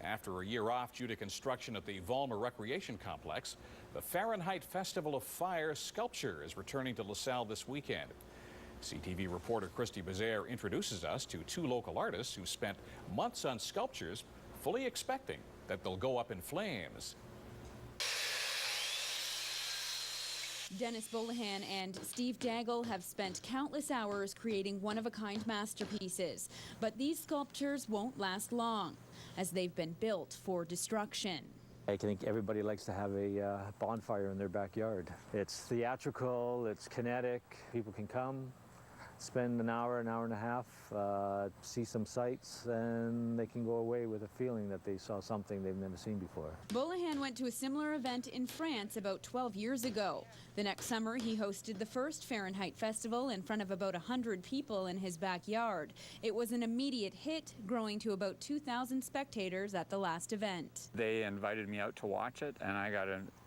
After a year off due to construction at the Vollmer Recreation Complex, the Fahrenheit Festival of Fire sculpture is returning to LaSalle this weekend. CTV reporter Christie Bezaire introduces us to two local artists who spent months on sculptures, fully expecting that they'll go up in flames. Denis Bolohan and Steve Daigle have spent countless hours creating one-of-a-kind masterpieces. But these sculptures won't last long, as they've been built for destruction. I think everybody likes to have a bonfire in their backyard. It's theatrical, it's kinetic, people can come, spend an hour and a half, see some sights, and they can go away with a feeling that they saw something they've never seen before. Bolohan went to a similar event in France about 12 years ago. The next summer, he hosted the first Fahrenheit Festival in front of about 100 people in his backyard. It was an immediate hit, growing to about 2,000 spectators at the last event. They invited me out to watch it, and I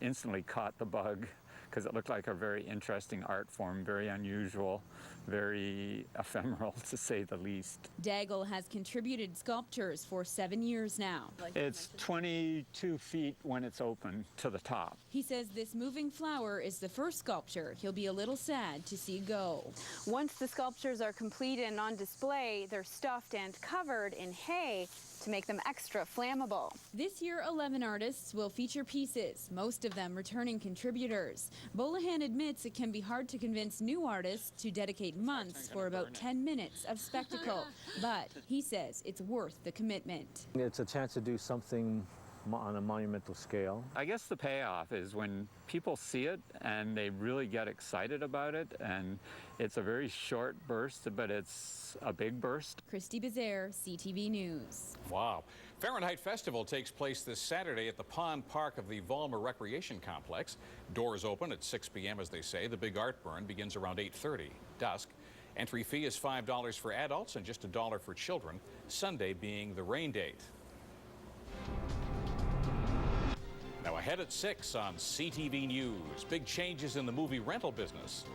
instantly caught the bug, because it looked like a very interesting art form, very unusual, very ephemeral, to say the least. Daigle has contributed sculptures for 7 years now. It's 22 feet when it's open to the top. He says this moving flower is the first sculpture he'll be a little sad to see go. Once the sculptures are complete and on display, they're stuffed and covered in hay to make them extra flammable. This year, 11 artists will feature pieces, most of them returning contributors. Bolohan admits it can be hard to convince new artists to dedicate months for about 10 minutes of spectacle, but he says it's worth the commitment. It's a chance to do something on a monumental scale. I guess the payoff is when people see it and they really get excited about it, and it's a very short burst, but it's a big burst. Christie Bezaire, CTV News. Wow. Fahrenheit Festival takes place this Saturday at the Pond Park of the Vollmer Recreation Complex. Doors open at 6 p.m. as they say. The big art burn begins around 8:30 dusk. Entry fee is $5 for adults and just $1 for children, Sunday being the rain date. Now ahead at 6 on CTV News. Big changes in the movie rental business.